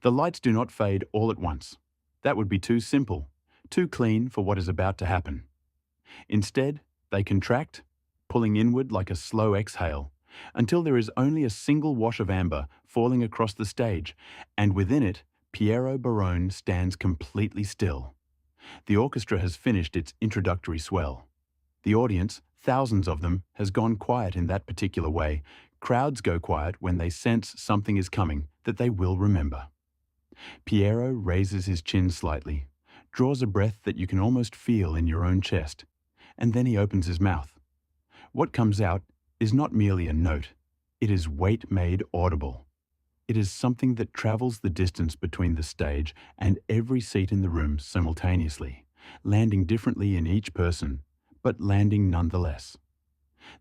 The lights do not fade all at once. That would be too simple, too clean for what is about to happen. Instead, they contract, pulling inward like a slow exhale, until there is only a single wash of amber falling across the stage, and within it, Piero Barone stands completely still. The orchestra has finished its introductory swell. The audience, thousands of them, has gone quiet in that particular way. Crowds go quiet when they sense something is coming that they will remember. Piero raises his chin slightly, draws a breath that you can almost feel in your own chest, and then he opens his mouth. What comes out is not merely a note, it is weight made audible. It is something that travels the distance between the stage and every seat in the room simultaneously, landing differently in each person, but landing nonetheless.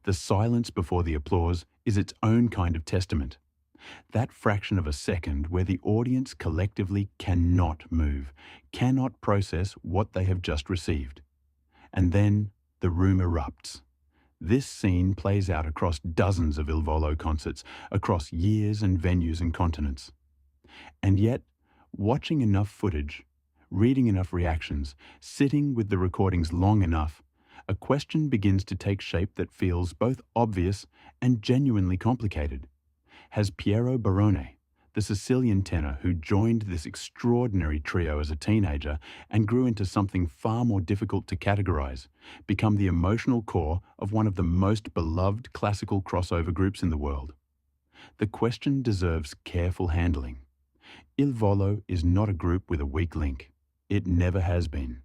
The silence before the applause is its own kind of testament. That fraction of a second where the audience collectively cannot move, cannot process what they have just received. And then the room erupts. This scene plays out across dozens of Il Volo concerts, across years and venues and continents. And yet, watching enough footage, reading enough reactions, sitting with the recordings long enough, a question begins to take shape that feels both obvious and genuinely complicated. Has Piero Barone, the Sicilian tenor who joined this extraordinary trio as a teenager and grew into something far more difficult to categorize, become the emotional core of one of the most beloved classical crossover groups in the world? The question deserves careful handling. Il Volo is not a group with a weak link. It never has been.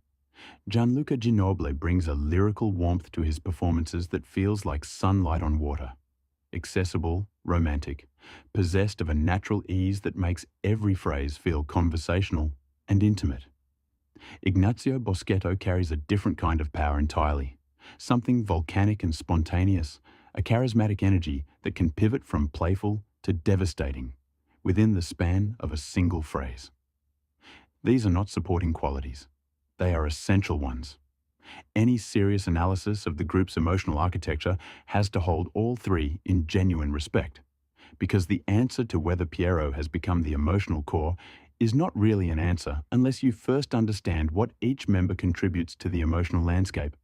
Gianluca Ginobili brings a lyrical warmth to his performances that feels like sunlight on water. Accessible, romantic, possessed of a natural ease that makes every phrase feel conversational and intimate. Ignazio Boschetto carries a different kind of power entirely, something volcanic and spontaneous, a charismatic energy that can pivot from playful to devastating within the span of a single phrase. These are not supporting qualities. They are essential ones. Any serious analysis of the group's emotional architecture has to hold all three in genuine respect, because the answer to whether Piero has become the emotional core is not really an answer unless you first understand what each member contributes to the emotional landscape.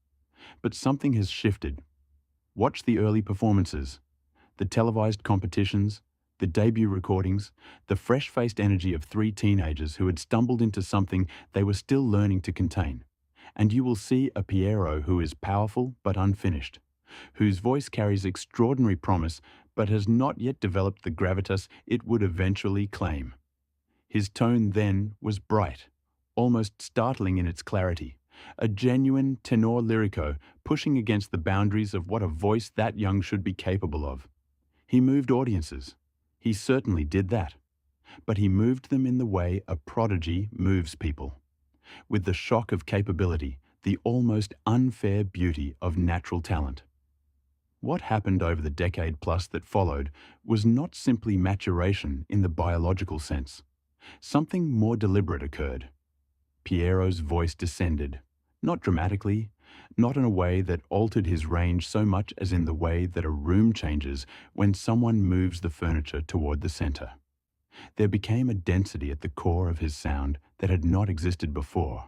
But something has shifted. Watch the early performances, the televised competitions, the debut recordings, the fresh-faced energy of three teenagers who had stumbled into something they were still learning to contain. And you will see a Piero who is powerful but unfinished, whose voice carries extraordinary promise but has not yet developed the gravitas it would eventually claim. His tone then was bright, almost startling in its clarity, a genuine tenor lyrico pushing against the boundaries of what a voice that young should be capable of. He moved audiences. He certainly did that. But he moved them in the way a prodigy moves people, with the shock of capability, the almost unfair beauty of natural talent. What happened over the decade plus that followed was not simply maturation in the biological sense. Something more deliberate occurred. Piero's voice descended, not dramatically, not in a way that altered his range so much as in the way that a room changes when someone moves the furniture toward the center. There became a density at the core of his sound that had not existed before,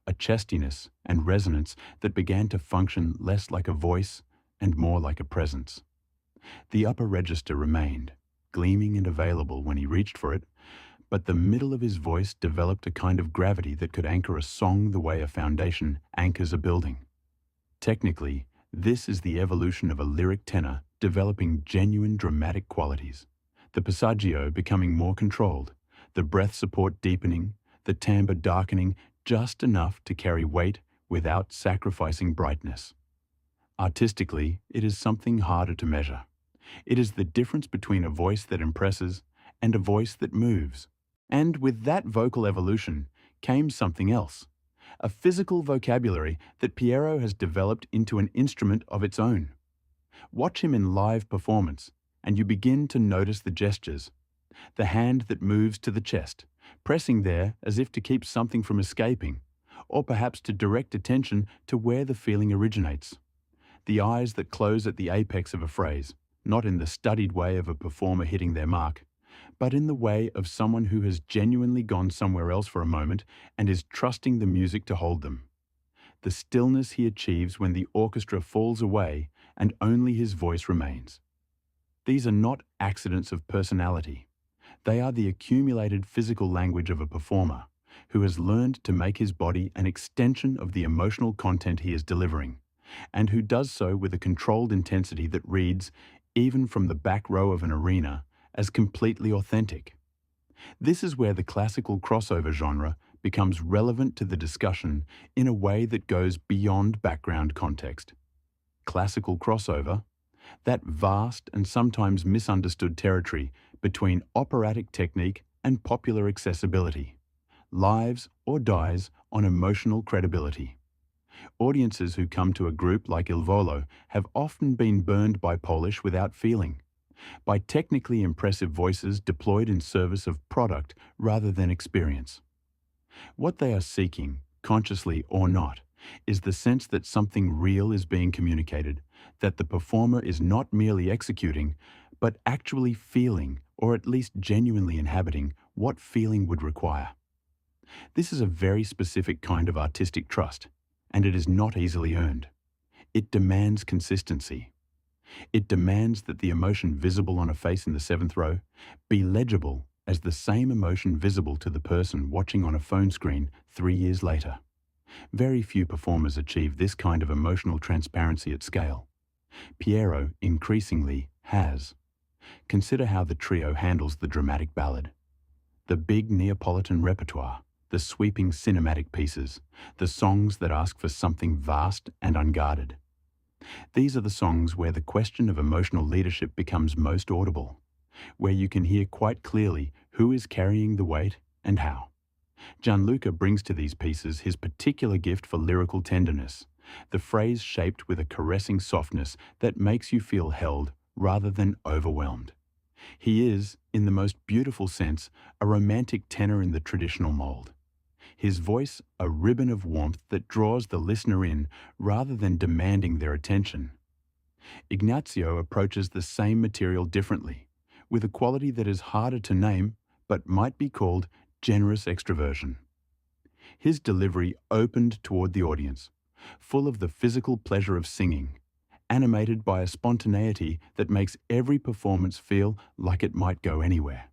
a chestiness and resonance that began to function less like a voice and more like a presence. The upper register remained, gleaming and available when he reached for it, but the middle of his voice developed a kind of gravity that could anchor a song the way a foundation anchors a building. Technically, this is the evolution of a lyric tenor developing genuine dramatic qualities, the passaggio becoming more controlled, the breath support deepening, the timbre darkening just enough to carry weight without sacrificing brightness. Artistically, it is something harder to measure. It is the difference between a voice that impresses and a voice that moves. And with that vocal evolution came something else, a physical vocabulary that Piero has developed into an instrument of its own. Watch him in live performance, and you begin to notice the gestures. The hand that moves to the chest, pressing there as if to keep something from escaping, or perhaps to direct attention to where the feeling originates. The eyes that close at the apex of a phrase, not in the studied way of a performer hitting their mark, but in the way of someone who has genuinely gone somewhere else for a moment and is trusting the music to hold them. The stillness he achieves when the orchestra falls away and only his voice remains. These are not accidents of personality. They are the accumulated physical language of a performer who has learned to make his body an extension of the emotional content he is delivering, and who does so with a controlled intensity that reads, even from the back row of an arena, as completely authentic. This is where the classical crossover genre becomes relevant to the discussion in a way that goes beyond background context. Classical crossover, that vast and sometimes misunderstood territory between operatic technique and popular accessibility, lives or dies on emotional credibility. Audiences who come to a group like Il Volo have often been burned by Polish without feeling, by technically impressive voices deployed in service of product rather than experience. What they are seeking, consciously or not, is the sense that something real is being communicated, that the performer is not merely executing, but actually feeling, or at least genuinely inhabiting, what feeling would require. This is a very specific kind of artistic trust, and it is not easily earned. It demands consistency. It demands that the emotion visible on a face in the seventh row be legible as the same emotion visible to the person watching on a phone screen 3 years later. Very few performers achieve this kind of emotional transparency at scale. Piero increasingly has. Consider how the trio handles the dramatic ballad. The big Neapolitan repertoire, the sweeping cinematic pieces, the songs that ask for something vast and unguarded. These are the songs where the question of emotional leadership becomes most audible, where you can hear quite clearly who is carrying the weight and how. Gianluca brings to these pieces his particular gift for lyrical tenderness, the phrase shaped with a caressing softness that makes you feel held rather than overwhelmed. He is, in the most beautiful sense, a romantic tenor in the traditional mold. His voice a ribbon of warmth that draws the listener in rather than demanding their attention. Ignazio approaches the same material differently, with a quality that is harder to name but might be called generous extroversion. His delivery opened toward the audience, full of the physical pleasure of singing, animated by a spontaneity that makes every performance feel like it might go anywhere.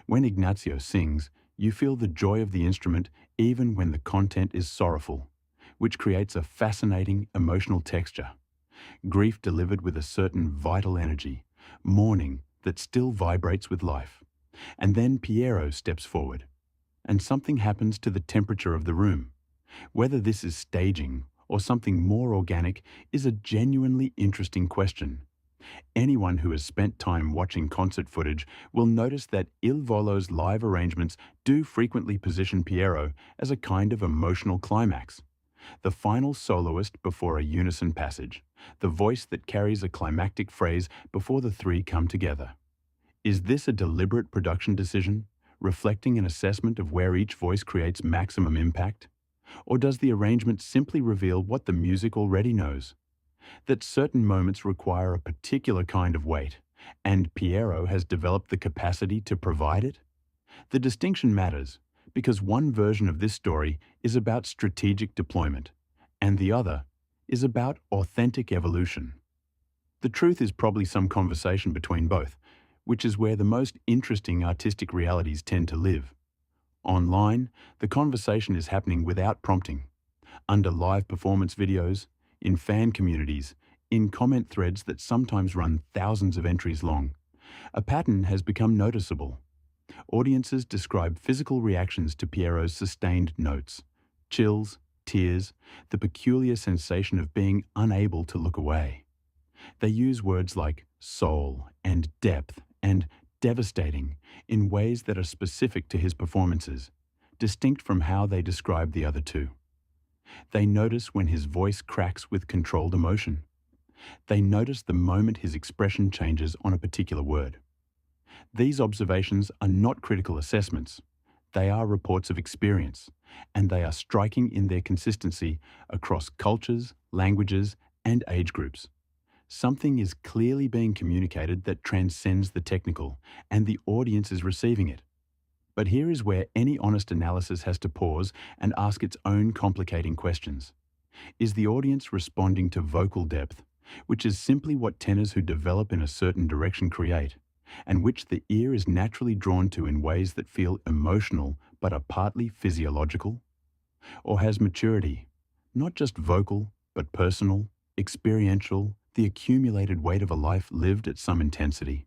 When Ignazio sings, you feel the joy of the instrument even when the content is sorrowful, which creates a fascinating emotional texture. Grief delivered with a certain vital energy, mourning that still vibrates with life. And then Piero steps forward, and something happens to the temperature of the room. Whether this is staging or something more organic is a genuinely interesting question. Anyone who has spent time watching concert footage will notice that Il Volo's live arrangements do frequently position Piero as a kind of emotional climax. The final soloist before a unison passage, the voice that carries a climactic phrase before the three come together. Is this a deliberate production decision, reflecting an assessment of where each voice creates maximum impact? Or does the arrangement simply reveal what the music already knows? That certain moments require a particular kind of weight, and Piero has developed the capacity to provide it? The distinction matters, because one version of this story is about strategic deployment, and the other is about authentic evolution. The truth is probably some conversation between both, which is where the most interesting artistic realities tend to live. Online, the conversation is happening without prompting, under live performance videos, in fan communities, in comment threads that sometimes run thousands of entries long. A pattern has become noticeable. Audiences describe physical reactions to Piero's sustained notes, chills, tears, the peculiar sensation of being unable to look away. They use words like soul and depth and devastating in ways that are specific to his performances, distinct from how they describe the other two. They notice when his voice cracks with controlled emotion. They notice the moment his expression changes on a particular word. These observations are not critical assessments. They are reports of experience, and they are striking in their consistency across cultures, languages, and age groups. Something is clearly being communicated that transcends the technical, and the audience is receiving it. But here is where any honest analysis has to pause and ask its own complicating questions. Is the audience responding to vocal depth, which is simply what tenors who develop in a certain direction create, and which the ear is naturally drawn to in ways that feel emotional but are partly physiological? Or has maturity, not just vocal, but personal, experiential, the accumulated weight of a life lived at some intensity,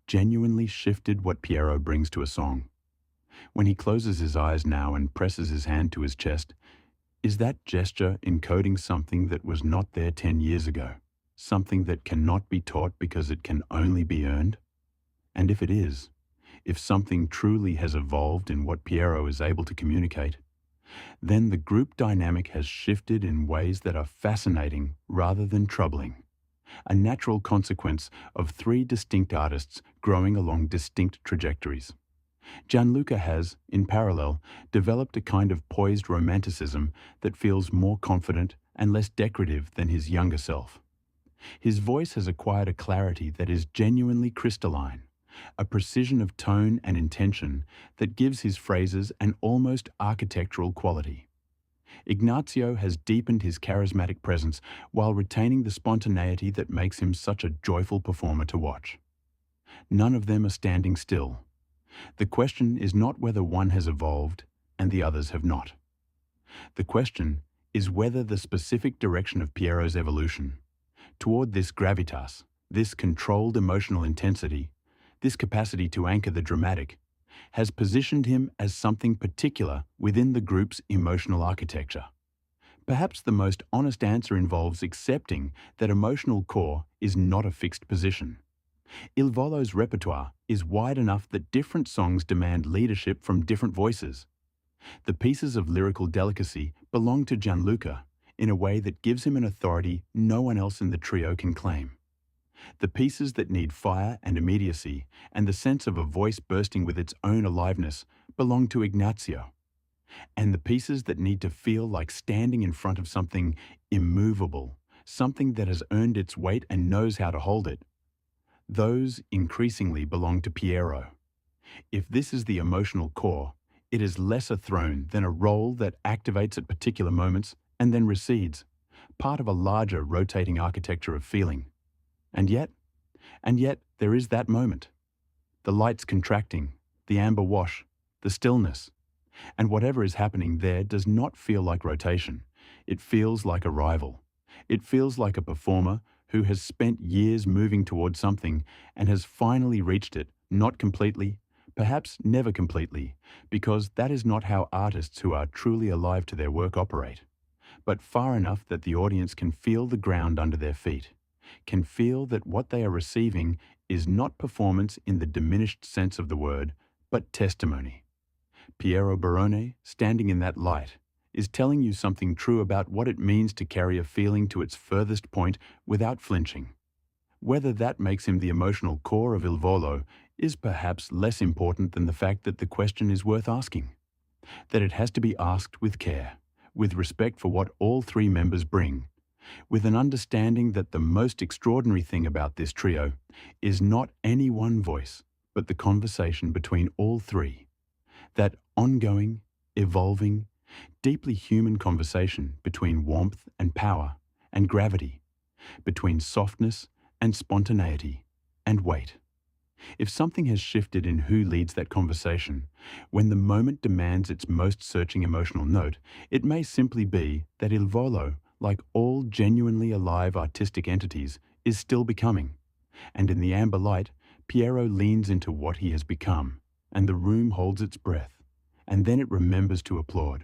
genuinely shifted what Piero brings to a song? When he closes his eyes now and presses his hand to his chest, is that gesture encoding something that was not there 10 years ago? Something that cannot be taught because it can only be earned? And if it is, if something truly has evolved in what Piero is able to communicate, then the group dynamic has shifted in ways that are fascinating rather than troubling, a natural consequence of three distinct artists growing along distinct trajectories. Gianluca has, in parallel, developed a kind of poised romanticism that feels more confident and less decorative than his younger self. His voice has acquired a clarity that is genuinely crystalline, a precision of tone and intention that gives his phrases an almost architectural quality. Ignazio has deepened his charismatic presence while retaining the spontaneity that makes him such a joyful performer to watch. None of them are standing still. The question is not whether one has evolved and the others have not. The question is whether the specific direction of Piero's evolution, toward this gravitas, this controlled emotional intensity, this capacity to anchor the dramatic, has positioned him as something particular within the group's emotional architecture. Perhaps the most honest answer involves accepting that emotional core is not a fixed position. Il Volo's repertoire is wide enough that different songs demand leadership from different voices. The pieces of lyrical delicacy belong to Gianluca in a way that gives him an authority no one else in the trio can claim. The pieces that need fire and immediacy and the sense of a voice bursting with its own aliveness belong to Ignazio. And the pieces that need to feel like standing in front of something immovable, something that has earned its weight and knows how to hold it, those increasingly belong to Piero. If this is the emotional core, it is less a throne than a role that activates at particular moments and then recedes, part of a larger rotating architecture of feeling. And yet, there is that moment. The lights contracting, the amber wash, the stillness. And whatever is happening there does not feel like rotation. It feels like arrival. It feels like a performer who has spent years moving towards something and has finally reached it, not completely, perhaps never completely, because that is not how artists who are truly alive to their work operate, but far enough that the audience can feel the ground under their feet, can feel that what they are receiving is not performance in the diminished sense of the word, but testimony. Piero Barone, standing in that light, is telling you something true about what it means to carry a feeling to its furthest point without flinching. Whether that makes him the emotional core of Il Volo is perhaps less important than the fact that the question is worth asking, that it has to be asked with care, with respect for what all three members bring, with an understanding that the most extraordinary thing about this trio is not any one voice, but the conversation between all three, that ongoing, evolving, deeply human conversation between warmth and power and gravity, between softness and spontaneity and weight. If something has shifted in who leads that conversation, when the moment demands its most searching emotional note, it may simply be that Il Volo, like all genuinely alive artistic entities, is still becoming. And in the amber light, Piero leans into what he has become, and the room holds its breath, and then it remembers to applaud.